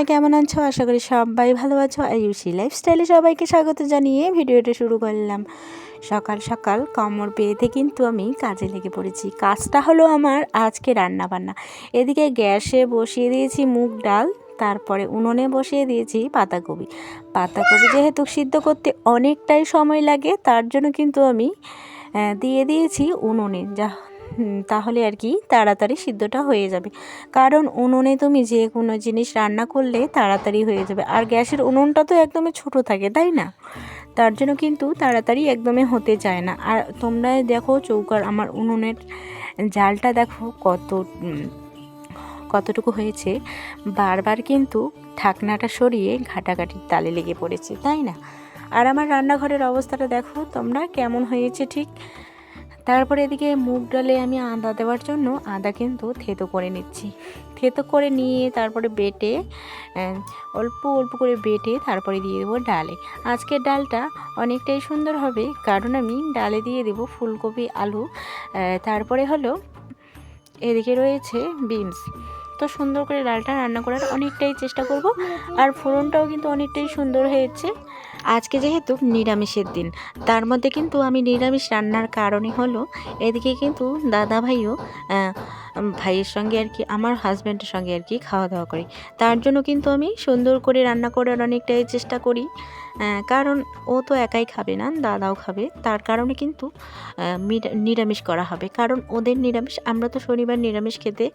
সবাই কেমন আছো? আশা করি সবাই ভালো আছো। আয়ুষী লাইফস্টাইলে সবাইকে স্বাগত জানিয়ে ভিডিওটা শুরু করলাম। সকাল সকাল কোমর বেঁধে কিন্তু আমি কাজে লেগে পড়েছি। কাজটা হলো আমার আজকে রান্না বান্না। এদিকে গ্যাসে বসিয়ে দিয়েছি মুগ ডাল, তারপরে উনুনে বসিয়ে দিয়েছি পাতাকপি। পাতাকপি যেহেতু সিদ্ধ করতে অনেকটাই সময় লাগে, তার জন্য কিন্তু আমি দিয়ে দিয়েছি উনুনে, তাহলে আর কি তাড়াতাড়ি সিদ্ধটা হয়ে যাবে। কারণ উনুনে তুমি যে কোনো জিনিস রান্না করলে তাড়াতাড়ি হয়ে যাবে, আর গ্যাসের উনুনটা তো একদমই ছোট থাকে, তাই না? তার জন্য কিন্তু তাড়াতাড়ি একদমই হতে চায় না। আর তোমরা দেখো চৌকার আমার উনুনের জালটা দেখো কতটুকু হয়েছে। বারবার কিন্তু ঢাকনাটা সরিয়ে ঘাটাঘাটির তালে লেগে পড়েছে, তাই না? আর আমার রান্নাঘরের অবস্থাটা দেখো তোমরা কেমন হয়েছে ঠিক। তারপরে এদিকে মুগ ডালে আমি আদা দেওয়ার জন্য আদা কিন্তু থেতো করে নিচ্ছি। থেতো করে নিয়ে তারপরে বেটে অল্প অল্প করে বেটে তারপরে দিয়ে দেবো ডালে। আজকের ডালটা অনেকটাই সুন্দর হবে, কারণ আমি ডালে দিয়ে দেবো ফুলকপি, আলু, তারপরে হলো এদিকে রয়েছে বিনস। তো সুন্দর করে ডালটা রান্না করার অনেকটাই চেষ্টা করব। আর ফোড়নটাও কিন্তু অনেকটাই সুন্দর হয়েছে। আজকে যেহেতু নিরামিষের দিন, তার মধ্যে কিন্তু আমি নিরামিষ রান্নার কারণে হলো এদিকে কিন্তু দাদা ভাইও ভাইয়ের সঙ্গে আর কি, আমার হাজব্যান্ডের সঙ্গে আর কি খাওয়া দাওয়া করি। তার জন্য কিন্তু আমি সুন্দর করে রান্না করার অনেকটাই চেষ্টা করি, কারণ ও তো একাই খাবে না, দাদাও খাবে। তার কারণে কিন্তু নিরামিষ করা হবে, কারণ ওদের নিরামিষ, আমরা তো শনিবার নিরামিষ খেতে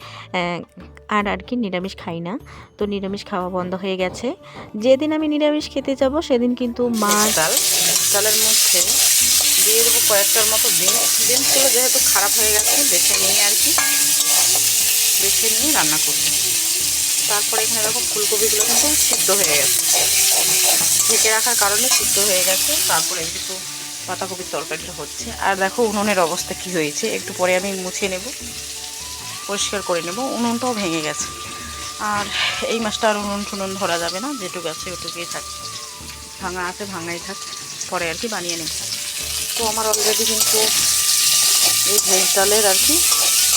আর কি নিরামিষ খাই না। তো নিরামিষ খাওয়া বন্ধ হয়ে গেছে। যেদিন আমি নিরামিষ খেতে যাব সেদিন কিন্তু মাছ ডালের মধ্যে দিয়ে দেবো কয়েকটার মতো বিনসগুলো যেহেতু খারাপ হয়ে গেছে বেছে নিয়ে আর কি, বেছে নিয়ে রান্না করবো। তারপরে এখানে দেখো ফুলকপিগুলো কিন্তু সিদ্ধ হয়ে গেছে, ঢেকে রাখার কারণে সিদ্ধ হয়ে গেছে। তারপরে কিন্তু পাতাকপির তরকারিটা হচ্ছে। আর দেখো উনুনের অবস্থা কি হয়েছে, একটু পরে আমি মুছে নেব, পরিষ্কার করে নেব। উনুনটাও ভেঙে গেছে। আর এই মাছটা আর উনুন টুনুন ধরা যাবে না, যেটুকু আছে ওটুকুই থাক, ভাঙা আছে ভাঙাই থাক, পরে আর কি বানিয়ে নেব। তো আমার অলরেডি কিন্তু এই ভেজ ডালের আর কি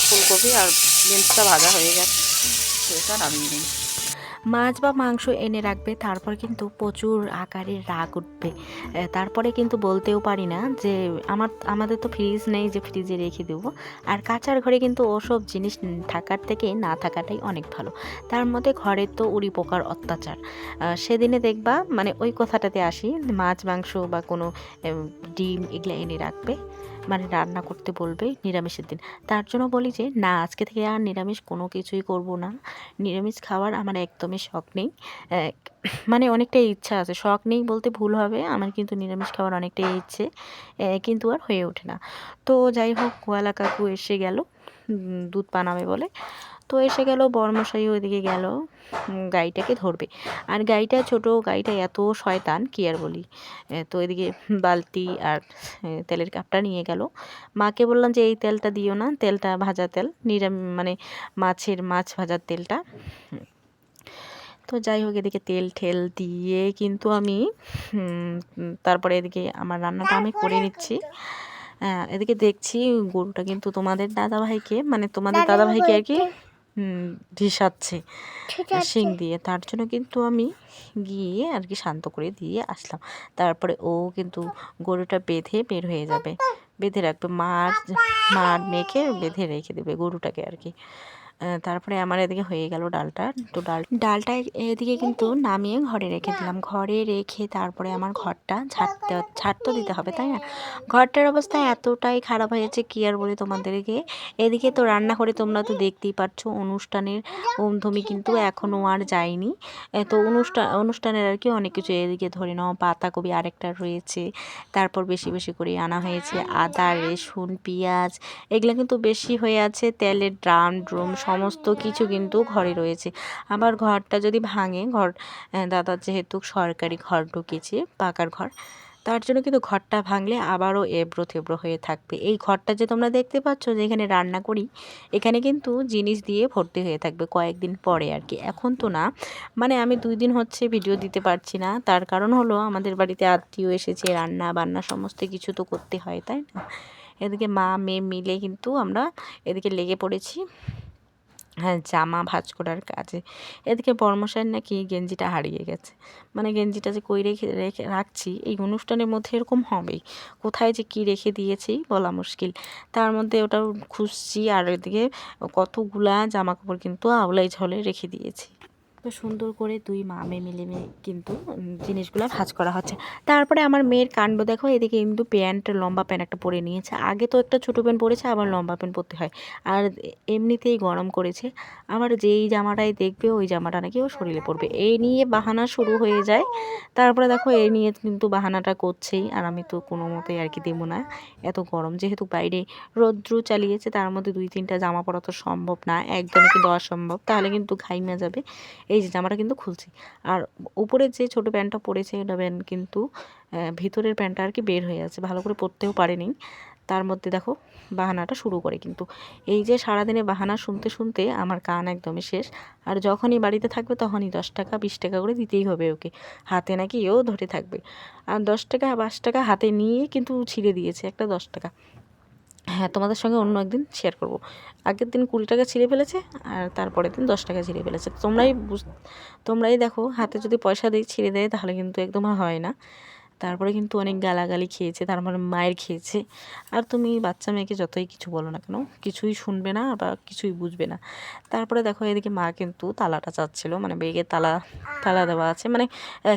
ফুলকপি আর বিনসটা ভাজা হয়ে গেছে, তো এটা নামিয়ে নিই। মাছ বা মাংস এনে রাখবে, তারপর কিন্তু প্রচুর আকারে রাগ উঠবে। তারপরে কিন্তু বলতেও পারি না যে আমাদের তো ফ্রিজ নেই যে ফ্রিজে রেখে দেবো। আর কাঁচার ঘরে কিন্তু ওসব জিনিস থাকার থেকে না থাকাটাই অনেক ভালো। তার মধ্যে ঘরের তো উড়ি পোকার অত্যাচার। সেদিনে দেখবা, মানে ওই কথাটাতে আসি, মাছ মাংস বা কোনো ডিম এগুলো এনে রাখবে, মানে রান্না করতে বলবে নিরামিষের দিন। তার জন্য বলি যে না, আজকে থেকে আর নিরামিষ কোনো কিছুই করব না। নিরামিষ খাওয়ার আমার একদমই শখ নেই, মানে অনেকটাই ইচ্ছা আছে, শখ নেই বলতে ভুল হবে, আমার কিন্তু নিরামিষ খাওয়ার অনেকটাই ইচ্ছে, কিন্তু আর হয়ে ওঠে না। তো যাই হোক, গোয়ালা কাকু এসে গেল দুধ পানাবে বলে। তো এসে গেল, বর্মশাই ওইদিকে গেল গাইটাকে ধরবে। আর গাইটা, ছোট গাইটা এত শয়তান কি আর বলি। তো এদিকে বালতি আর তেলের কাপটা নিয়ে গেল। মাকে বললাম যে এই তেলটা দিও না, তেলটা ভাজা তেল, মানে মাছ ভাজার তেলটা। তো যাই হোক, এদিকে তেল ঠেল দিয়ে কিন্তু আমি তারপরে এদিকে আমার রান্নাটা আমি করে নিচ্ছি। এদিকে দেখছি গরুটা কিন্তু তোমাদের দাদাভাইকে, মানে তোমাদের দাদাভাইকে আর কি ঢিসাচ্ছে শিং দিয়ে। তার জন্য কিন্তু আমি গিয়ে আর কি শান্ত করে দিয়ে আসলাম। তারপরে ও কিন্তু গরুটা বেঁধে বের হয়ে যাবে, বেঁধে রাখবে, মার মেখে বেঁধে রেখে দেবে গরুটাকে আর কি। তারপরে আমার এদিকে হয়ে গেল ডালটা। তো ডালটা এদিকে কিন্তু নামিয়ে ঘরে রেখে দিলাম। ঘরে রেখে তারপরে আমার ঘরটা ঝাড় তো দিতে হবে, তাই না? ঘরটার অবস্থা এতটাই খারাপ হয়েছে কি আর বলি তোমাদেরকে। এদিকে তো রান্না করে তোমরা তো দেখতেই পাচ্ছ, অনুষ্ঠানের ধুমি কিন্তু এখনও আর যায়নি। তো অনুষ্ঠানের আর কি অনেক কিছু, এদিকে ধরে নাও পাতাকপি আরেকটা রয়েছে, তারপর বেশি বেশি করে আনা হয়েছে আদা, রসুন, পেঁয়াজ, এগুলো কিন্তু বেশি হয়ে আছে। তেলের ড্রাম সমস্ত কিছু কিন্তু ঘরে রয়েছে। আবার ঘরটা যদি ভাঙে, দাদার যেহেতু সরকারি ঘর ঢুকেছে, পাকার ঘর, তার জন্য কিন্তু ঘরটা ভাঙলে আবারও এবড়ো থেবড়ো হয়ে থাকবে। এই ঘরটা যে তোমরা দেখতে পাচ্ছ, যে এখানে রান্না করি, এখানে কিন্তু জিনিস দিয়ে ভর্তি হয়ে থাকবে কয়েকদিন পরে আর কি। এখন তো না, মানে আমি 2 দিন হচ্ছে ভিডিও দিতে পারছি না, তার কারণ হলো আমাদের বাড়িতে আত্মীয় এসেছে, রান্না বান্না সমস্ত কিছু তো করতে হয়, তাই না? এদিকে মা মেয়ে মিলে কিন্তু আমরা এদিকে লেগে পড়েছি হ্যাঁ, জামা ভাঁজ করার কাজে। এদিকে বর্মশাইয়ের নাকি গেঞ্জিটা হারিয়ে গেছে। মানে গেঞ্জিটা যে কই রেখে রেখে রাখছি এই অনুষ্ঠানের মধ্যে এরকম হবেই। কোথায় যে কী রেখে দিয়েছি বলা মুশকিল। তার মধ্যে ওটাও খুঁজছি আর এদিকে কতগুলা জামাকাপড় কিন্তু আউলাই ঝলে রেখে দিয়েছি। তো সুন্দর করে দুই মামে মিলে কিন্তু জিনিসগুলো ভাঁজ করা হচ্ছে। তারপরে আমার মেয়ের কাণ্ড দেখো, এদিকে কিন্তু প্যান্ট, লম্বা প্যান্ট একটা পরে নিয়েছে। আগে তো একটা ছোটো প্যান্ট পরেছে, আবার লম্বা প্যান্ট পরতে হয়। আর এমনিতেই গরম করেছে, আবার যেই জামাটাই দেখবে ওই জামাটা নাকি ও শরীরে পড়বে, এই নিয়ে বাহানা শুরু হয়ে যায়। তারপরে দেখো এই নিয়ে কিন্তু বাহানাটা করছেই, আর আমি তো কোনো মতেই আর কি দেবো না। এত গরম, যেহেতু বাইরে রৌদ্র চালিয়েছে, তার মধ্যে 2-3টা জামা পরা তো সম্ভব না, একদমই কিন্তু অসম্ভব, তাহলে কিন্তু ঘাইমা যাবে। এই যে জামাটা কিন্তু খুলছি, আর উপরে যে ছোট প্যান্টটা পরেছে ওটা প্যান্ট কিন্তু ভিতরের প্যান্টটা আর কি বের হয়ে আছে, ভালো করে পরতেও পারেনি। তার মধ্যে দেখো বাহানাটা শুরু করে কিন্তু। এই যে সারাদিনে বাহানা শুনতে শুনতে আমার কান একদমই শেষ। আর যখনই বাড়িতে থাকবে তখনই 10 টাকা 20 টাকা করে দিতেই হবে ওকে, হাতে নাকি এও ধরে থাকবে। আর 10 টাকা 5 টাকা হাতে নিয়ে কিন্তু ছিঁড়ে দিয়েছে একটা 10 টাকা। হ্যাঁ, তোমাদের সঙ্গে অন্য একদিন শেয়ার করব। আগের দিন 20 টাকা ছিঁড়ে ফেলেছে, আর তারপরের দিন 10 টাকা ছিঁড়ে ফেলেছে। তোমরাই দেখো, হাতে যদি পয়সা দিই ছিঁড়ে দেয় তাহলে কিন্তু একদম হয় না। তারপরে কিন্তু অনেক গালাগালি খেয়েছে, তারপরে মায়ের খেয়েছে। আর তুমি বাচ্চা মেয়েকে যতই কিছু বলো না কেন, কিছুই শুনবে না বা কিছুই বুঝবে না। তারপরে দেখো এদিকে মা কিন্তু তালাটা চাচ্ছিল, মানে ব্যাগের তালা তালা দেওয়া আছে, মানে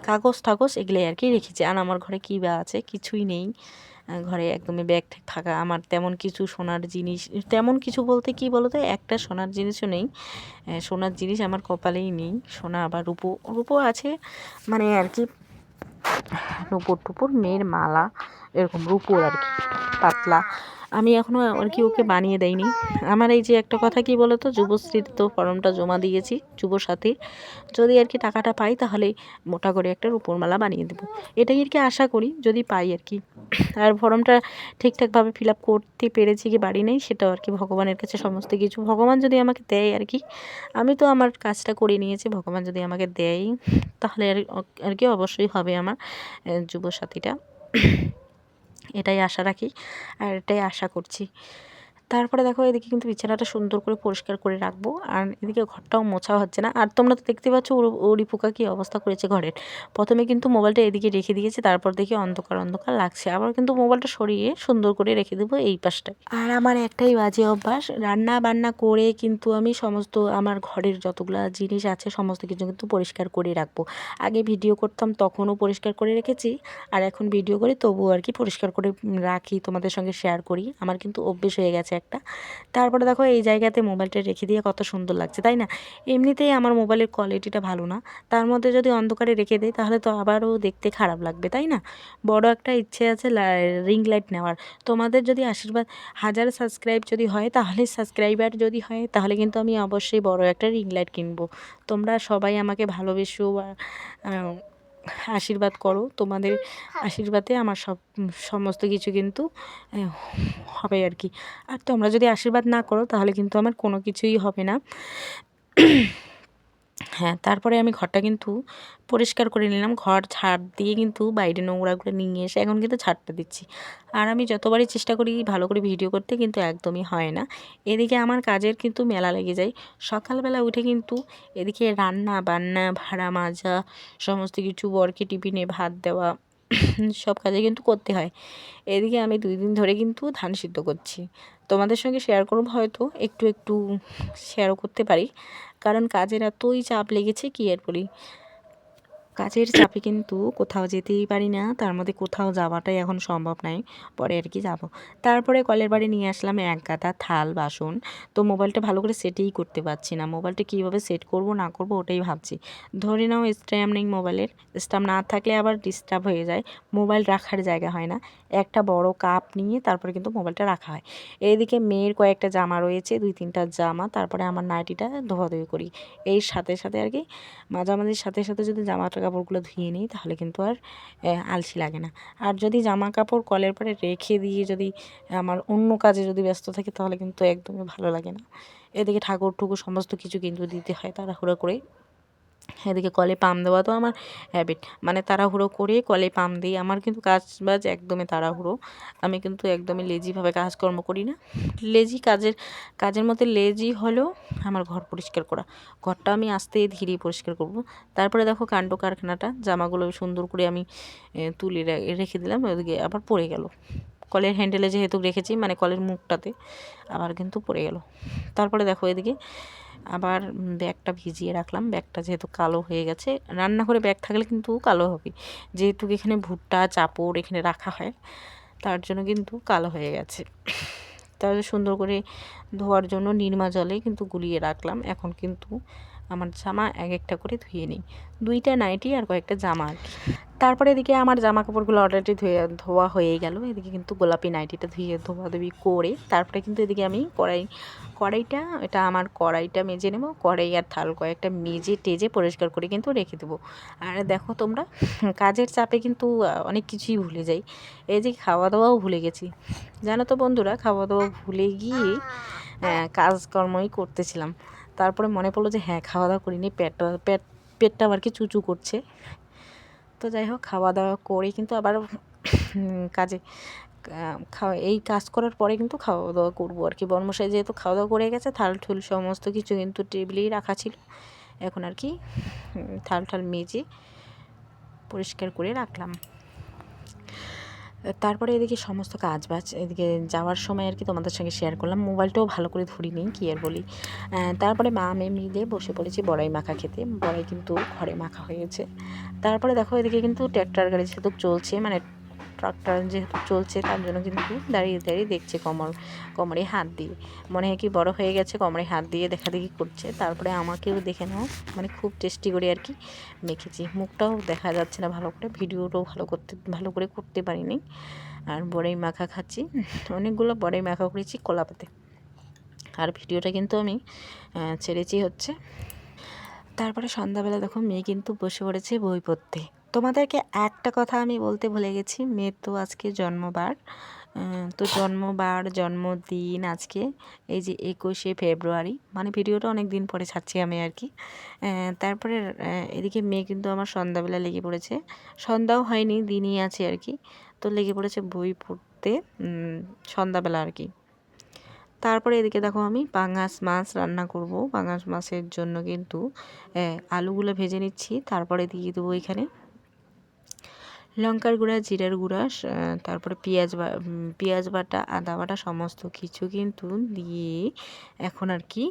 কাগজ টাগজ এগুলোই আর কি রেখেছি। আর আমার ঘরে কী বা আছে, কিছুই নেই। ঘরে একদমই ব্যাগ ট্যাগ ফাঁকা। আমার তেমন কিছু সোনার জিনিস, তেমন কিছু বলতে কি বলো তো, একটা সোনার জিনিসও নেই। সোনার জিনিস আমার কপালেই নেই। সোনা আবার রূপো রূপো আছে, মানে আর কি নুপুর টুপুর, মেয়ের মালা, এরকম রূপোর আর কি পাতলা। আমি এখনও আর কি ওকে বানিয়ে দেইনি। আমার এই যে একটা কথা কি বলো তো, যুবশ্রীর তো ফর্মটা জমা দিয়েছি, যুবসাথীর। যদি আর কি টাকাটা পাই তাহলে মোটা করে একটা রূপোর মালা বানিয়ে দেবো, এটাই আর কি আশা করি, যদি পাই আর কি। আর ফর্মটা ঠিকঠাকভাবে ফিল আপ করতে পেরেছি কি বাড়ি নেই সেটাও আর কি ভগবানের কাছে সমস্ত কিছু, ভগবান যদি আমাকে দেয় আর কি। আমি তো আমার কাজটা করে নিয়েছি, ভগবান যদি আমাকে দেয় তাহলে আর কি অবশ্যই হবে আমার যুবসাথীটা। এটাই আশা রাখি, আর এটাই আশা করছি। তারপরে দেখো এদিকে কিন্তু বিছানাটা সুন্দর করে পরিষ্কার করে রাখবো, আর এদিকে ঘরটাও মোছা হচ্ছে না। আর তোমরা তো দেখতে পাচ্ছ ওরি পোকা কী অবস্থা করেছে ঘরের। প্রথমে কিন্তু মোবাইলটা এদিকে রেখে দিয়েছে, তারপর দেখি অন্ধকার অন্ধকার লাগছে, আবার কিন্তু মোবাইলটা সরিয়ে সুন্দর করে রেখে দেবো এই পাশটায়। আর আমার একটাই বাজে অভ্যাস, রান্না বান্না করে কিন্তু আমি সমস্ত আমার ঘরের যতগুলা জিনিস আছে সমস্ত কিছু কিন্তু পরিষ্কার করে রাখবো। আগে ভিডিও করতাম তখনও পরিষ্কার করে রেখেছি, আর এখন ভিডিও করি তবুও আর কি পরিষ্কার করে রাখি, তোমাদের সঙ্গে শেয়ার করি, আমার কিন্তু অভ্যেস হয়ে গেছে একটা। তারপরে দেখো এই জায়গাতে মোবাইলটা রেখে দিয়ে কত সুন্দর লাগছে, তাই না? এমনিতেই আমার মোবাইলের কোয়ালিটিটা ভালো না, তার মধ্যে যদি অন্ধকারে রেখে দিই তাহলে তো আবারও দেখতে খারাপ লাগবে, তাই না? বড় একটা ইচ্ছে আছে রিং লাইট নেওয়ার। তোমাদের যদি আশীর্বাদ, 1000 সাবস্ক্রাইব যদি হয়, তাহলে সাবস্ক্রাইবার যদি হয় তাহলে কিন্তু আমি অবশ্যই বড় একটা রিং লাইট কিনবো। তোমরা সবাই আমাকে ভালোবেসো বা আশীর্বাদ করো, তোমাদের আশীর্বাদে আমার সমস্ত কিছু কিন্তু হবে আর কি। আর তোমরা যদি আশীর্বাদ না করো তাহলে কিন্তু আমার কোনো কিছুই হবে না। হ্যাঁ, তারপরে আমি ঘরটা কিন্তু পরিষ্কার করে নিলাম, ঘর ঝাড় দিয়ে কিন্তু বাইরে নোংরাগুলো নিয়ে এসে এখন কিন্তু ঝাড়টা দিচ্ছি। আর আমি যতবারই চেষ্টা করি ভালো করে ভিডিও করতে, কিন্তু একদমই হয় না। এদিকে আমার কাজের কিন্তু মেলা লেগে যায়। সকালবেলা উঠে কিন্তু এদিকে রান্না বান্না, ভাড়া মাজা, সমস্ত কিছু, বরকে টিফিনে ভাত দেওয়া, সব কাজে কিন্তু করতে হয়। এদিকে আমি 2 দিন ধরে কিন্তু ধান সিদ্ধ করছি। তোমাদের সঙ্গে শেয়ার করব, হয়তো একটু একটু শেয়ারও করতে পারি, কারণ কাজের এতই চাপ লেগেছে কি আর বলি। কাজের চাপে কিন্তু কোথাও যেতেই পারি না, তার মধ্যে কোথাও যাওয়াটাই এখন সম্ভব নয়, পরে আর কি যাব। তারপরে কলের বাড়ি নিয়ে আসলাম এক গাদা থাল বাসন। তো মোবাইলটা ভালো করে সেটই করতে পারছি না, মোবাইলটা কীভাবে সেট করব না করব ওটাই ভাবছি। ধরে নাও স্ট্যাম্প নেই মোবাইলের, স্ট্যাম্প না থাকলে আবার ডিস্টার্ব হয়ে যায়, মোবাইল রাখার জায়গা হয় না। একটা বড় কাপ নিয়ে তারপরে কিন্তু মোবাইলটা রাখা হয়। এইদিকে মেয়ের কয়েকটা জামা রয়েছে, 2-3টা জামা, তারপরে আমার নাইটিটা ধোয়াধুয়ি করি। এর সাথে সাথে আর কি মাঝামাঝির সাথে সাথে যদি জামা কাপড়গুলো ধুয়ে নিই তাহলে কিন্তু আর আলসি লাগে না। আর যদি জামা কাপড় কলের পরে রেখে দিয়ে যদি আমার অন্য কাজে যদি ব্যস্ত থাকি তাহলে কিন্তু একদমই ভালো লাগে না। এদিকে ঠাকুর ঠুকুর সমস্ত কিছু কিন্তু দিতে হয় তাড়াহুড়ো করে। এদিকে কলে পাম দেওয়া তো আমার হ্যাবিট, মানে তাড়াহুড়ো করে কলে পাম দিই। আমার কিন্তু কাজ বাজ একদমই তাড়াহুড়ো, আমি কিন্তু একদমই লেজিভাবে কাজকর্ম করি না। লেজি কাজের মধ্যে লেজি হলেও আমার ঘর পরিষ্কার করা, ঘরটা আমি আস্তে ধীরে পরিষ্কার করব। তারপরে দেখো কাণ্ড কারখানাটা, জামাগুলো সুন্দর করে আমি তুলে রেখে দিলাম, ওদিকে আবার পড়ে গেল। কলের হ্যান্ডেলে যেহেতু রেখেছি, মানে কলের মুখটাতে আবার কিন্তু পড়ে গেল। তারপরে দেখো এদিকে আবার ব্যাগটা ভিজিয়ে রাখলাম, ব্যাগটা যেহেতু কালো হয়ে গেছে, রান্নাঘরে ব্যাগ থাকলে কিন্তু কালো হবে, যেহেতু এখানে ভুট্টা চাপড় এখানে রাখা হয়, তার জন্য কিন্তু কালো হয়ে গেছে। তাহলে সুন্দর করে ধোয়ার জন্য নির্মা জলে কিন্তু গুলিয়ে রাখলাম। এখন কিন্তু আমার জামা এক একটা করে ধুয়ে নিই, 2টা নাইটি আর কয়েকটা জামা আর কি। তারপরে এদিকে আমার জামা কাপড়গুলো অলরেডি ধোয়া হয়ে গেল। এদিকে কিন্তু গোলাপি নাইটিটা ধোয়াধুয়ি করে তারপরে কিন্তু এদিকে আমি কড়াইটা মেজে নেব। কড়াই আর থাল কয়েকটা মেজে টেজে পরিষ্কার করে কিন্তু রেখে দেবো। আর দেখো তোমরা, কাজের চাপে কিন্তু অনেক কিছুই ভুলে যাই। এই যে খাওয়া দাওয়াও ভুলে গেছি, জানো তো বন্ধুরা, খাওয়া দাওয়া ভুলে গিয়ে কাজকর্মই করতেছিলাম। তারপরে মনে পড়লো যে হ্যাঁ, খাওয়া দাওয়া করিনি, পেটটা আবার কি চুচু করছে। তো যাই হোক, খাওয়া দাওয়া করে কিন্তু আবার কাজে এই কাজ করার পরে কিন্তু খাওয়া দাওয়া করবো আর কি। বর্মশাই যেহেতু খাওয়া দাওয়া করে গেছে, থাল ঠুল সমস্ত কিছু কিন্তু টেবিলেই রাখা ছিল। এখন আর কি থাল মেজে পরিষ্কার করে রাখলাম। তারপরে এদিকে সমস্ত কাজ বাজ এদিকে যাওয়ার সময় আর কি তোমাদের সঙ্গে শেয়ার করলাম। মোবাইলটাও ভালো করে ধরিনি, কি আর বলি। তারপরে মা মেয়ে মিলে বসে পড়েছি বড়াই মাখা খেতে। বড়াই কিন্তু ঘরে মাখা হয়েছে। তারপরে দেখো এদিকে কিন্তু ট্র্যাক্টর গাড়ি যেহেতু চলছে, মানে ট্রাক্টর যেহেতু চলছে, তার জন্য কিন্তু দাঁড়িয়ে দাঁড়িয়ে দেখছে কোমরে হাত দিয়ে, মনে হয় কি বড় হয়ে গেছে, কোমরে হাত দিয়ে দেখাদেখি করছে। তারপরে আমাকেও দেখে নাও, মানে খুব টেস্টি করে আর কি মেখেছি। মুখটাও দেখা যাচ্ছে না ভালো করে, ভিডিওটাও ভালো করে করতে পারিনি। আর বড়াই মাখা খাচ্ছি, অনেকগুলো বড়াই মাখা করেছি কলাপাতে। আর ভিডিওটা কিন্তু আমি ছেড়েছি হচ্ছে। তারপরে সন্ধ্যাবেলা দেখো মেয়ে কিন্তু বসে পড়েছে বই পড়তে। তোমাদেরকে একটা কথা আমি বলতে ভুলে গেছি, মেয়ের তো আজকে জন্মবার। তো জন্মদিন আজকে এই যে 21শে ফেব্রুয়ারি, মানে ভিডিওটা অনেক দিন পরে ছাড়ছি আমি আর কি। তারপরে এদিকে মেয়ে কিন্তু আমার সন্ধ্যাবেলা লেগে পড়েছে, সন্ধ্যাও হয়নি, দিনই আছে আর কি। তো লেগে পড়েছে বই পড়তে সন্ধ্যাবেলা আর কি। তারপরে এদিকে দেখো আমি পাঙাশ মাছ রান্না করব। পাঙাশ মাছের জন্য কিন্তু আলুগুলো ভেজে নিচ্ছি। তারপরে দিয়ে দেবো এখানে লঙ্কার গুঁড়া, জিরার গুঁড়া, তারপরে পেঁয়াজ বাটা, আদা বাটা সমস্ত কিছু কিন্তু দিয়ে এখন আর কি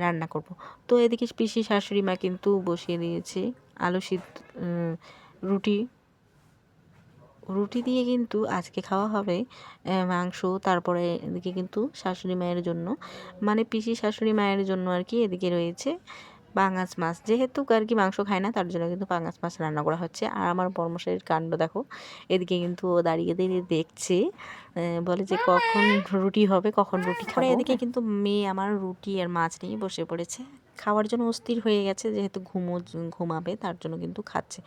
রান্না করব। তো এদিকে পিসি শাশুড়ি মা কিন্তু বসিয়ে দিয়েছে আলু সিদ্ধ, রুটি দিয়ে কিন্তু আজকে খাওয়া হবে মাংস। তারপরে এদিকে কিন্তু শাশুড়ি মায়ের জন্য, মানে পিসি শাশুড়ি মায়ের জন্য আর কি এদিকে রয়েছে পাঙাশ মাছ। যেহেতু আর কি মাংস খায় না, তার জন্য কিন্তু পাঙাশ মাছ রান্না করা হচ্ছে। আর আমার বর্মশাইয়ের কাণ্ড দেখো, এদিকে কিন্তু ও দাঁড়িয়ে দাঁড়িয়ে দেখছে, বলে যে কখন রুটি হবে, কখন রুটি খাবে। এদিকে কিন্তু মেয়ে আমার রুটি আর মাছ নিয়ে বসে পড়েছে, খাওয়ার জন্য অস্থির হয়ে গেছে, যেহেতু ঘুমাবে তার জন্য কিন্তু খাচ্ছে।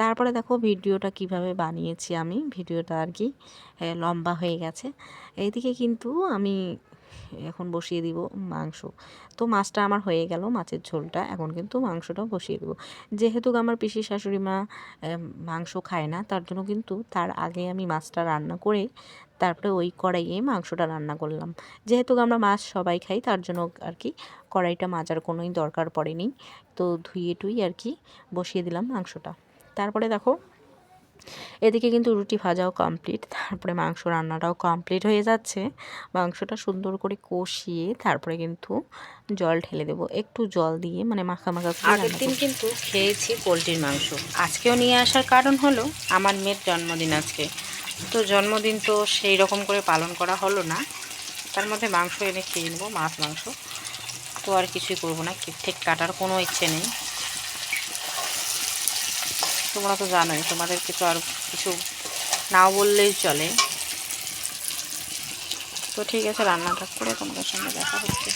তারপরে দেখো ভিডিওটা কিভাবে বানিয়েছি আমি, ভিডিওটা আর কি লম্বা হয়ে গেছে। এইদিকে কিন্তু আমি এখন বসিয়ে দিব মাংস। তো মাছটা আমার হয়ে গেল, মাছের ঝোলটা। এখন কিন্তু মাংসটা বসিয়ে দেবো। যেহেতু আমার পিসি শাশুড়ি মা মাংস খায় না, তার জন্য কিন্তু তার আগে আমি মাছটা রান্না করে তারপরে ওই কড়াইয়ে মাংসটা রান্না করলাম। যেহেতু আমরা মাছ সবাই খাই, তার জন্য আর কি কড়াইটা মাজার কোনোই দরকার পড়েনি। তো ধুয়ে টুই আর কি বসিয়ে দিলাম মাংসটা। তারপরে দেখো এদিকে কিন্তু রুটি ভাজাও কমপ্লিট, তারপরে মাংস রান্নাটাও কমপ্লিট হয়ে যাচ্ছে। মাংসটা সুন্দর করে কষিয়ে তারপরে কিন্তু জল ঢেলে দেবো, একটু জল দিয়ে, মানে মাখা মাখা করে। আগের দিন কিন্তু খেয়েছি পোলট্রির মাংস, আজকেও নিয়ে আসার কারণ হলো আমার মেয়ের জন্মদিন আজকে। তো জন্মদিন তো সেই রকম করে পালন করা হলো না, তার মধ্যে মাংস এনে খেয়ে নেবো, মাংস। তো আর কিছুই করবো না, ঠিক কাটার কোনো ইচ্ছে নেই। তোমরা তো জানোই, তোমাদেরকে তো আর কিছু নাও বললেই চলে। তো ঠিক আছে, রান্নাটা করে তোমাদের সঙ্গে দেখা হচ্ছে।